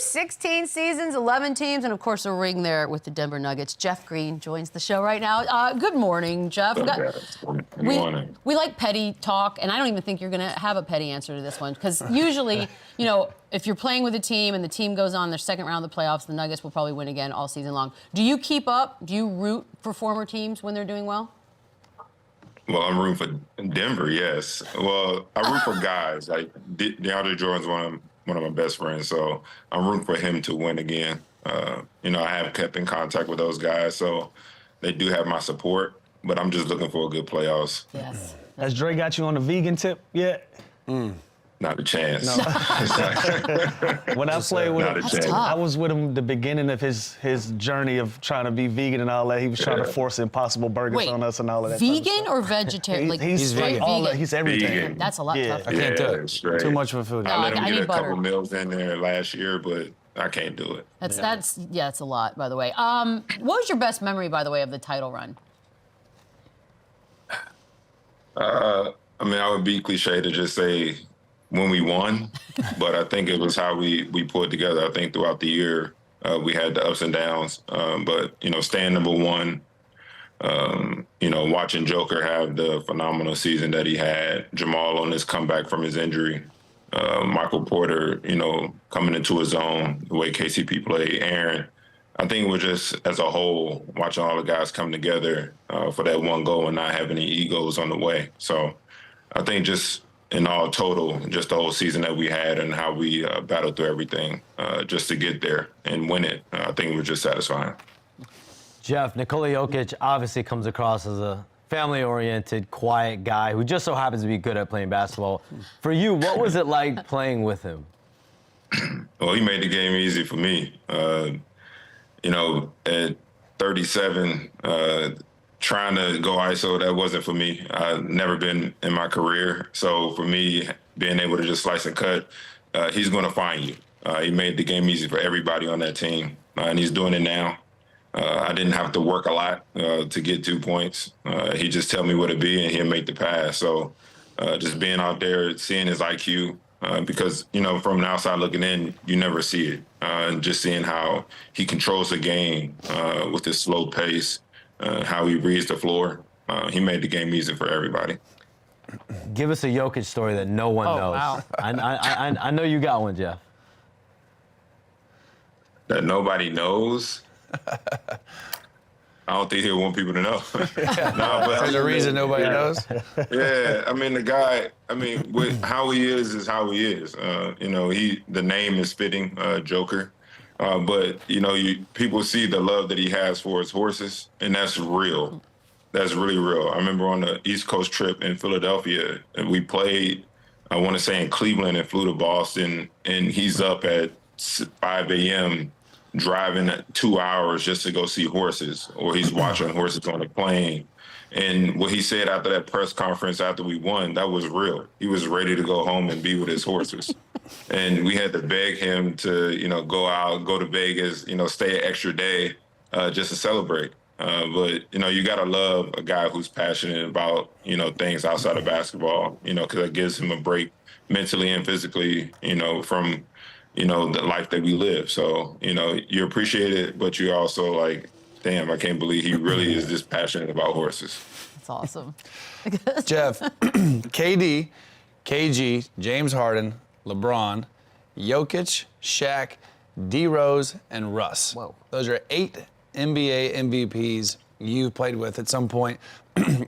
16 seasons, 11 teams, and of course a ring there with the Denver Nuggets. Jeff Green joins the show right now. Good morning, Jeff. Good morning. We like petty talk, and I don't even think you're going to have a petty answer to this one, because usually, you know, if you're playing with a team and the team goes on their second round of the playoffs, the Nuggets will probably win again all season long. Do you keep up? Do you root for former teams when they're doing well? Well, I'm rooting for Denver, yes. Well, I root for guys. Like, DeAndre Jordan's one of my best friends, so I'm rooting for him to win again. You know, I have kept in contact with those guys, so they do have my support, but I'm just looking for a good playoffs. Yes. Has Dre got you on the vegan tip yet? Not a chance. No. When I played with him, I was with him the beginning of his journey of trying to be vegan and all that. He was trying to force Impossible Burgers on us and all of that. Vegan or vegetarian? He's vegan. He's everything. Vegan. That's a lot tougher. I can't do it. Straight. Too much for food. I let him I get need a couple butter. meals in there last year, but I can't do it. That's a lot, by the way. What was your best memory, by the way, of the title run? I mean, I would be cliche to just say when we won, but I think it was how we pulled together. I think throughout the year we had the ups and downs, but you know, staying number one, you know, watching Joker have the phenomenal season that he had, Jamal on his comeback from his injury, Michael Porter, you know, coming into his own, the way KCP played, Aaron. I think it was just as a whole, watching all the guys come together for that one goal and not have any egos on the way. So I think just in all total, just the whole season that we had and how we battled through everything just to get there and win it, I think it was just satisfying. Jeff, Nikola Jokic obviously comes across as a family-oriented, quiet guy who just so happens to be good at playing basketball. For you, what was it like playing with him? Well, he made the game easy for me. You know, at 37, trying to go ISO, that wasn't for me. I've never been in my career. So for me, being able to just slice and cut, he's going to find you. He made the game easy for everybody on that team, and he's doing it now. I didn't have to work a lot to get 2 points. He just tell me what it be, and he'll make the pass. So just being out there, seeing his IQ, because, you know, from the outside looking in, you never see it. And just seeing how he controls the game with his slow pace, how he reads the floor. He made the game easy for everybody. Give us a Jokic story that no one knows. Wow. I know you got one, Jeff. That nobody knows? I don't think he'll want people to know. No, but There's a reason nobody knows. Yeah, I mean, the guy, I mean, how he is how he is. You know, the name is fitting, Joker. But, you know, people see the love that he has for his horses, and that's real. That's really real. I remember on the East Coast trip in Philadelphia, and we played, I want to say in Cleveland, and flew to Boston, and he's up at 5 a.m. driving 2 hours just to go see horses, or he's watching horses on a plane. And what he said after that press conference after we won, that was real. He was ready to go home and be with his horses. And we had to beg him to, you know, go out, go to Vegas, you know, stay an extra day just to celebrate. But, you know, you got to love a guy who's passionate about, you know, things outside of basketball, you know, because it gives him a break mentally and physically, you know, from, you know, the life that we live. So, you know, you appreciate it, but you're also like, damn, I can't believe he really is this passionate about horses. That's awesome. Jeff, KD, KG, James Harden, LeBron, Jokic, Shaq, D Rose, and Russ. Whoa. Those are 8 NBA MVPs you've played with at some point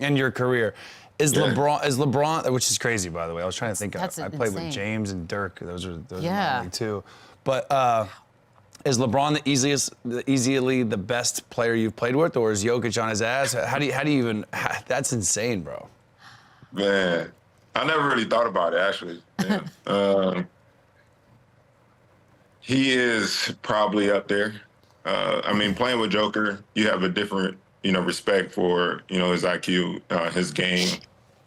in your career. Is LeBron, which is crazy, by the way. I was trying to think of it. I played insane. with James and Dirk. Those are Yeah. my two. But is LeBron easily the best player you've played with, or is Jokic on his ass? How do you even? That's insane, bro. Man, I never really thought about it, actually. Yeah. He is probably up there. I mean, playing with Joker, you have a different, you know, respect for, you know, his IQ, his game,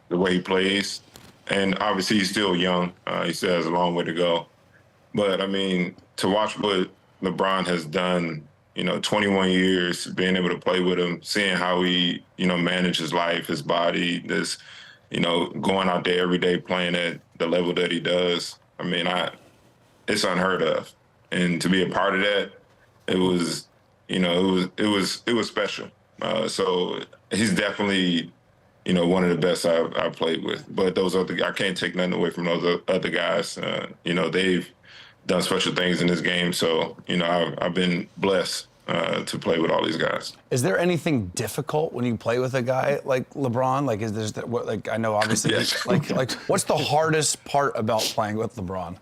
the way he plays. And obviously he's still young. He still has a long way to go. But, I mean, to watch what LeBron has done, you know, 21 years, being able to play with him, seeing how he, you know, manages his life, his body, this, you know, going out there every day playing at the level that he does. I mean, it's unheard of. and to be a part of that, it was, it was special. So he's definitely, one of the best I've played with. But I can't take nothing away from those other guys. They've done special things in this game. So, I've been blessed to play with all these guys. Is there anything difficult when you play with a guy like LeBron? Like, I know obviously, Yes. like, what's the hardest part about playing with LeBron?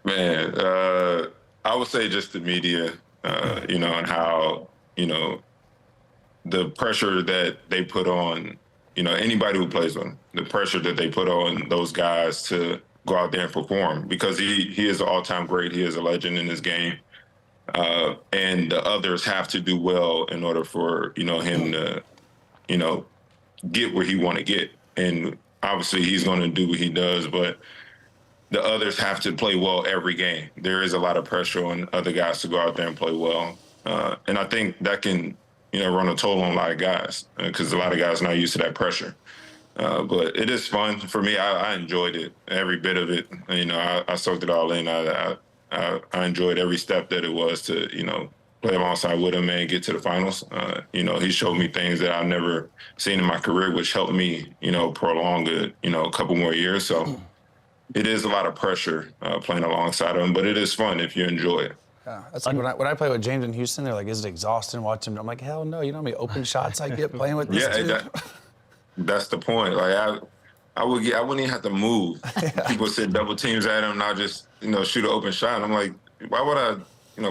Man, I would say just the media, and how, the pressure that they put on, anybody who plays with him, the pressure that they put on those guys to go out there and perform, because he is an all-time great. He is a legend in this game. And the others have to do well in order for, him to, get where he want to get. And obviously he's going to do what he does, but the others have to play well every game. There is a lot of pressure on other guys to go out there and play well. And I think that can, run a toll on a lot of guys, because a lot of guys are not used to that pressure. But it is fun for me. I enjoyed it, every bit of it. I soaked it all in. I enjoyed every step that it was to, play alongside with him and get to the finals. He showed me things that I've never seen in my career, which helped me, prolong it, a couple more years. So it is a lot of pressure playing alongside him, but it is fun if you enjoy it. Yeah, that's like when I play with James in Houston, they're like, is it exhausting watching him? I'm like, hell no, you know how many open shots I get playing with this dude? That's the point. Like I wouldn't even have to move. People said double teams at him, and I'll just, shoot an open shot. And I'm like, why would I,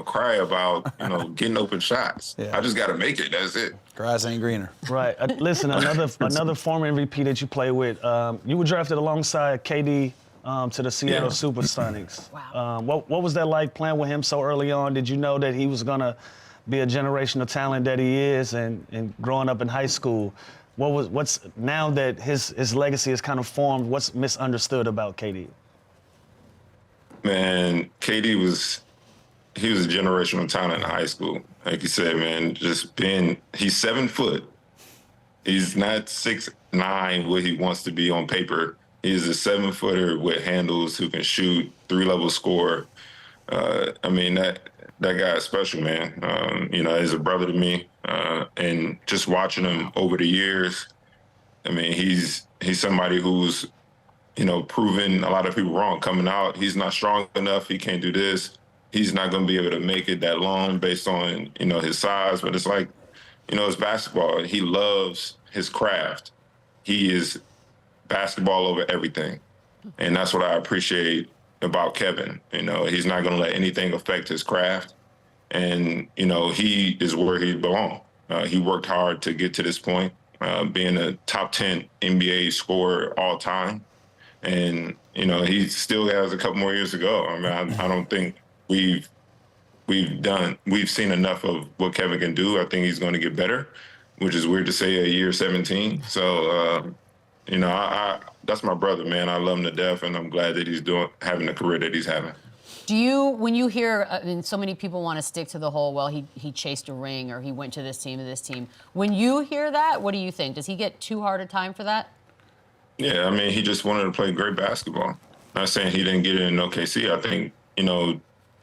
cry about, getting open shots? Yeah. I just got to make it. That's it. Grass ain't greener. Right. Listen, another former MVP that you play with, you were drafted alongside KD to the Seattle Supersonics. Wow. What was that like playing with him so early on? Did you know that he was going to be a generational talent that he is, and growing up in high school? What's now that his legacy is kind of formed, what's misunderstood about KD? Man, KD was a generational talent in high school. Like you said, man, he's 7 foot. He's not 6'9", what he wants to be on paper. He's a 7-footer with handles who can shoot, 3-level score. That guy is special, man. He's a brother to me. And just watching him over the years, he's somebody who's, proven a lot of people wrong coming out. He's not strong enough. He can't do this. He's not going to be able to make it that long based on, his size. But it's like, it's basketball. He loves his craft. He is basketball over everything. And that's what I appreciate about Kevin. He's not going to let anything affect his craft. And, he is where he belongs. He worked hard to get to this point, being a top 10 NBA scorer all time. And, he still has a couple more years to go. I don't think we've seen enough of what Kevin can do. I think he's going to get better, which is weird to say at year 17. So, that's my brother, man. I love him to death, and I'm glad that he's having the career that he's having. When you hear, so many people want to stick to the whole, well, he chased a ring or he went to this team. When you hear that, what do you think? Does he get too hard a time for that? Yeah, he just wanted to play great basketball. Not saying he didn't get it in OKC. I think,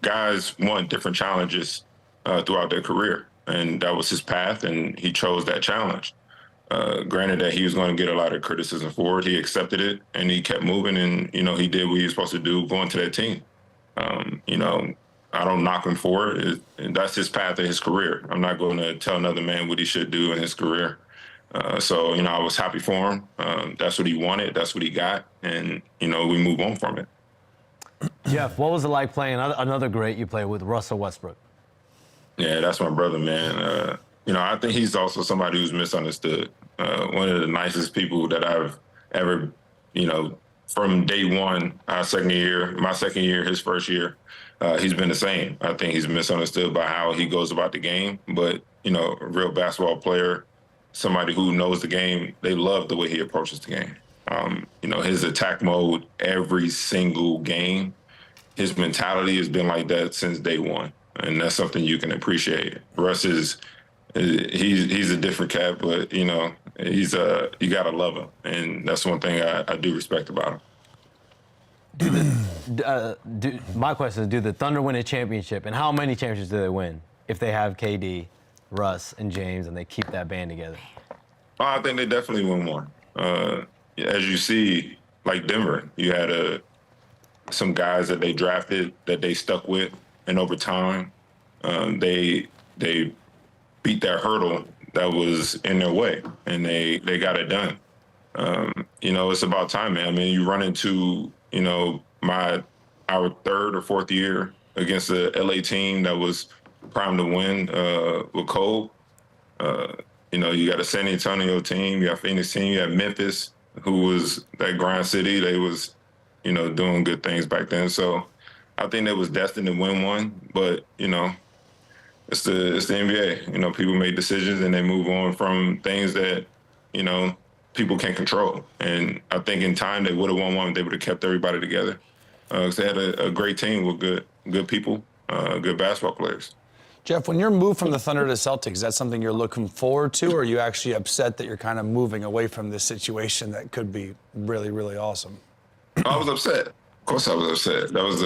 guys want different challenges throughout their career, and that was his path, and he chose that challenge. Granted that he was going to get a lot of criticism for it, he accepted it, and he kept moving, and, he did what he was supposed to do going to that team. I don't knock him for it. That's his path of his career. I'm not going to tell another man what he should do in his career. So, I was happy for him. That's what he wanted. That's what he got. And, we move on from it. Jeff, what was it like playing another great you played with, Russell Westbrook? Yeah, that's my brother, man. I think he's also somebody who's misunderstood. One of the nicest people that I've ever, from day one, my second year, his first year, he's been the same. I think he's misunderstood by how he goes about the game. But, a real basketball player, somebody who knows the game, they love the way he approaches the game. His attack mode every single game, his mentality has been like that since day one. And that's something you can appreciate. Russ he's a different cat, but, you got to love him. And that's one thing I do respect about him. My question is, do the Thunder win a championship, and how many championships do they win if they have KD, Russ, and James, and they keep that band together? Oh, I think they definitely win one. As you see, like Denver, you had some guys that they drafted that they stuck with, and over time, they beat that hurdle that was in their way, and they got it done. It's about timing. I mean, you run into, our third or fourth year against the LA team that was primed to win with Cole. You got a San Antonio team, you got Phoenix team, you got Memphis, who was that grind city. They was, doing good things back then. So I think they was destined to win one, but, it's the NBA. People make decisions and they move on from things that, people can't control. And I think in time they would have won one if they would have kept everybody together. Because they had a great team with good people, good basketball players. Jeff, when you're moved from the Thunder to Celtics, is that something you're looking forward to, or are you actually upset that you're kind of moving away from this situation that could be really, really awesome? I was upset. Of course I was upset. That was,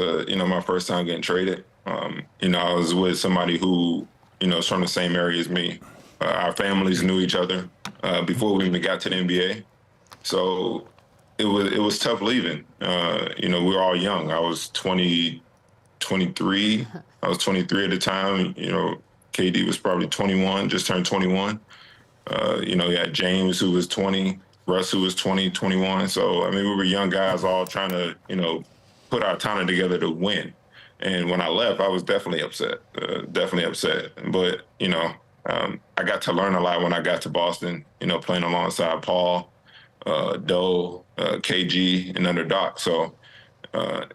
my first time getting traded. I was with somebody who, is from the same area as me. Our families knew each other before we even got to the NBA. So it was tough leaving. We were all young. I was 23. I was 23 at the time. KD was probably 21, just turned 21. You had James, who was 20, Russ, who was 20, 21. So, we were young guys all trying to, put our talent together to win. And when I left, I was definitely upset, But, I got to learn a lot when I got to Boston, playing alongside Paul, Doe, KG, and under Doc. So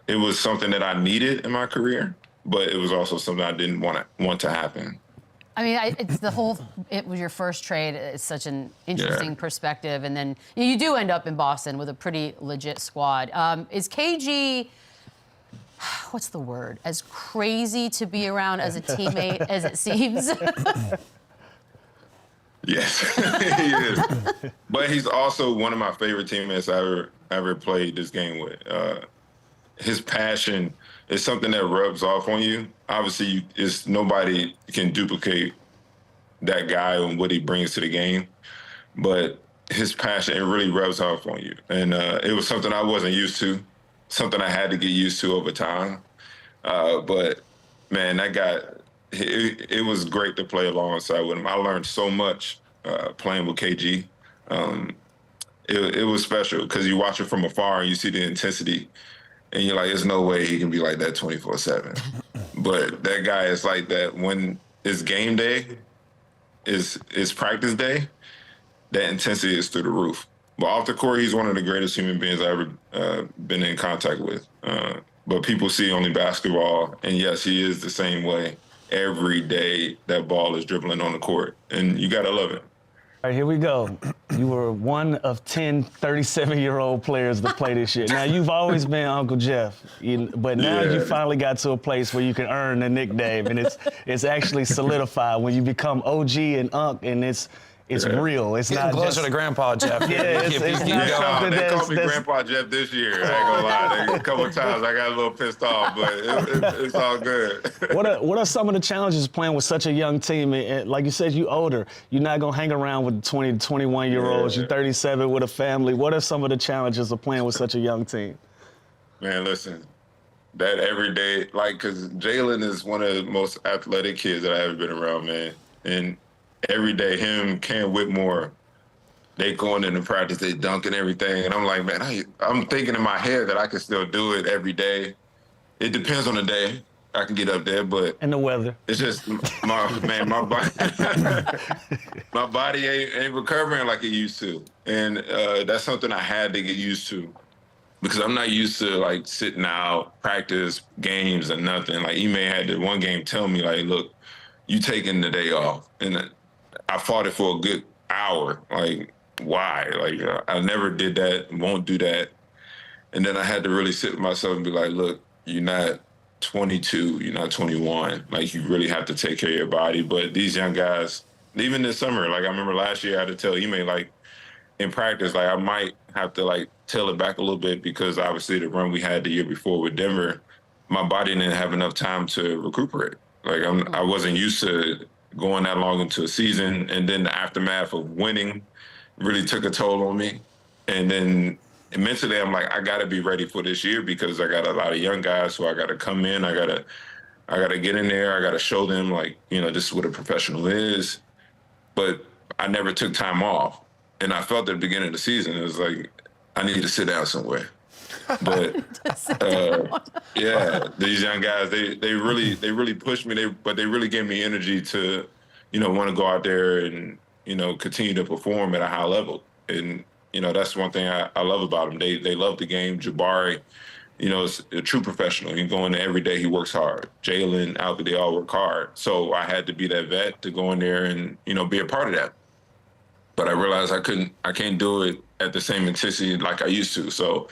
it was something that I needed in my career, but it was also something I didn't want to happen. It was your first trade. It's such an interesting perspective. And then you do end up in Boston with a pretty legit squad. Is KG, what's the word, as crazy to be around as a teammate as it seems? Yes, he is. But he's also one of my favorite teammates I ever played this game with. His passion is something that rubs off on you. Obviously, nobody can duplicate that guy and what he brings to the game. But his passion, it really rubs off on you. And it was something I wasn't used to, something I had to get used to over time. But, man, that guy, it was great to play alongside with him. I learned so much playing with KG. It was special because you watch it from afar and you see the intensity, and you're like, there's no way he can be like that 24/7. But that guy is like that when it's game day, it's practice day, that intensity is through the roof. But off the court, he's one of the greatest human beings I've ever been in contact with. But people see only basketball, and yes, he is the same way. Every day that ball is dribbling on the court, and you gotta love it. All right, here we go. You were one of 10 37-year-old players to play this year. Now, you've always been Uncle Jeff, but now you finally got to a place where you can earn the nickname, and it's actually solidified when you become OG and Unc, and it's real. It's getting not closer just to Grandpa Jeff. Yeah, it's not something They called me that's Grandpa Jeff this year. I ain't gonna lie. A couple of times I got a little pissed off, but it's all good. What are some of the challenges playing with such a young team? And like you said, you older. You're not gonna hang around with 20 to 21-year-olds. You're 37 with a family. What are some of the challenges of playing with such a young team? Man, listen, that every day, because Jalen is one of the most athletic kids that I've ever been around, man. And every day, him, Cam Whitmore, they going into practice, they dunking everything. And I'm like, man, I'm thinking in my head that I can still do it every day. It depends on the day. I can get up there, but And the weather. it's just my body. My body ain't recovering like it used to, and that's something I had to get used to because I'm not used to sitting out, practice, games, and nothing. Like Ime had the one game tell me look, you taking the day off, and I fought it for a good hour. Why? I never did that, won't do that. And then I had to really sit with myself and be like, look, you're not 22, you're not 21. You really have to take care of your body. But these young guys, even this summer, I remember last year I had to tell Ime, in practice, I might have to like tail it back a little bit because obviously the run we had the year before with Denver, my body didn't have enough time to recuperate. Like I wasn't used to going that long into a season, and then the aftermath of winning really took a toll on me. And then mentally, I'm like, I got to be ready for this year because I got a lot of young guys who I got to come in. I got to get in there. I got to show them, like, you know, this is what a professional is. But I never took time off. And I felt at the beginning of the season, it was like, I need to sit down somewhere. But yeah, these young guys, they really pushed me. But they really gave me energy to, you know, want to go out there and, you know, continue to perform at a high level. And, you know, that's one thing I love about them. They love the game. Jabari, you know, is a true professional. He go in there every day. He works hard. Jalen, Albert, they all work hard. So I had to be that vet to go in there and, you know, be a part of that. But I realized I can't do it at the same intensity like I used to. So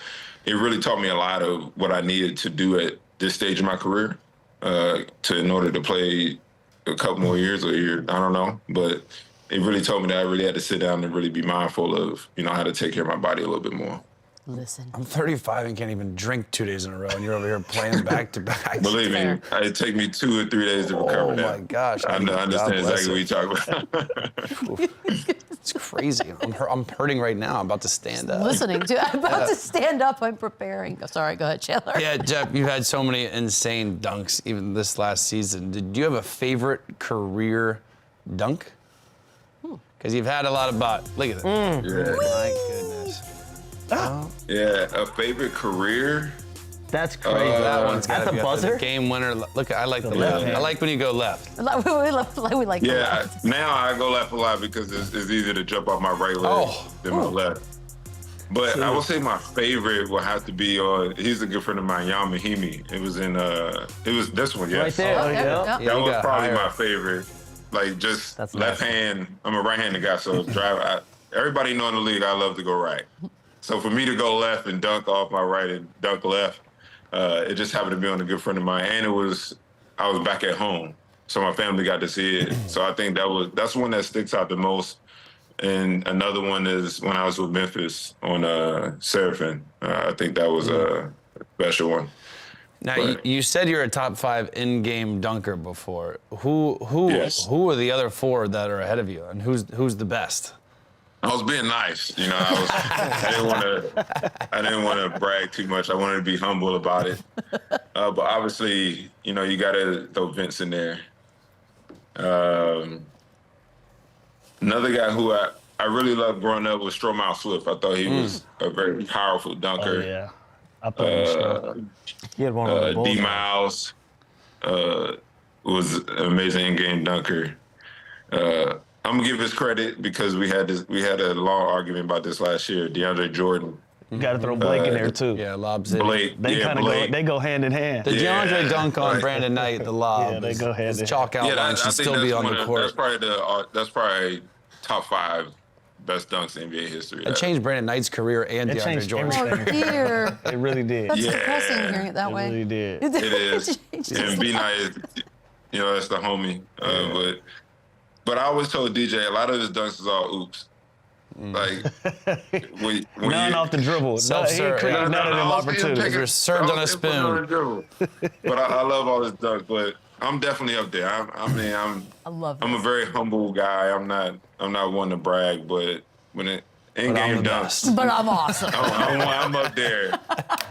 it really taught me a lot of what I needed to do at this stage of my career in order to play a couple more years or a year, I don't know. But it really told me that I really had to sit down and really be mindful of, you know, how to take care of my body a little bit more. Listen. I'm 35 and can't even drink 2 days in a row, and you're over here playing back to back. Believe me, it'd take me 2 or 3 days to recover that. Oh my gosh! I understand exactly what you're talking about. It's crazy. I'm hurting right now. I'm about to stand up. Listening to, I'm about to stand up. I'm preparing. Oh, sorry, go ahead, Chandler. Yeah, Jeff, you've had so many insane dunks even this last season. Did you have a favorite career dunk? Because you've had a lot of look at that. Yeah. My goodness. Yeah, a favorite career? That's crazy. That one's At the buzzer? Game winner. Look, I like the left left. hand. I like when you go left. we like the Yeah, left. now I go left a lot because it's easier to jump off my right leg than my left. But I will say my favorite will have to be he's a good friend of mine, Jan Mahimi. It was this one, yes. Right there. Oh, yeah. That you was got probably higher. my favorite. Like just That's left nice. hand. I'm a right-handed guy, so everybody know in the league I love to go right. So for me to go left and dunk off my right and dunk left, it just happened to be on a good friend of mine, and I was back at home, so my family got to see it. So I think that's one that sticks out the most. And another one is when I was with Memphis on Seraphim. I think that was a special one. Now, you said you're a top 5 in-game dunker before. Yes. Who are the other 4 that are ahead of you, and who's the best? I was being nice, you know. I didn't want to brag too much. I wanted to be humble about it. But obviously, you know, you got to throw Vince in there. Another guy who I really loved growing up was Stromile Swift. I thought he was a very powerful dunker. Oh, yeah. I thought He had one of the D bulls. Miles was an amazing in-game dunker. I'm gonna give his credit because we had a long argument about this last year. DeAndre Jordan, you got to throw Blake in there too. Yeah, Lob City. Blake, They kind of go hand in hand. The DeAndre dunk on Brandon Knight, the lob. Yeah, they go hand in hand. Chalk outline I should think still be that's on the court. That's probably top 5 best dunks in NBA history. It changed Brandon Knight's career and It DeAndre changed Jordan's everything. career. Oh, dear. It really did. That's Yeah. depressing hearing it that It way. really did. It is. It's And just B Night, you know, that's the homie. But I always told DJ a lot of his dunks is all oops. Like when None off the dribble. No, he Self-serve. created Yeah, none of them opportunities. You're served on a spoon. But I love all his dunks. But I'm definitely up there. I love I'm a this. very humble guy. I'm not one to brag, but when it I'm in-game the dunks, best. But I'm awesome. I'm up there.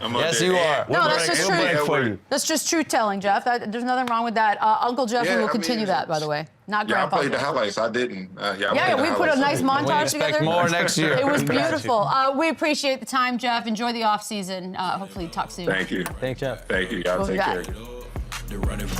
I'm up Yes, there. you are. No, that's just We'll true. brag for you. That's just truth telling, Jeff. There's nothing wrong with that. Uncle Jeff, Yeah, we will I mean, continue that, by the way. Not Yeah, I Grandpa. played the Jeff. highlights. I didn't. Yeah, we put a nice We montage expect together. more next year. It was beautiful. We appreciate the time, Jeff. Enjoy the off season. Hopefully, talk soon. Thank you. Thanks, Jeff. Thank you. Y'all We'll be take back. care. The running back.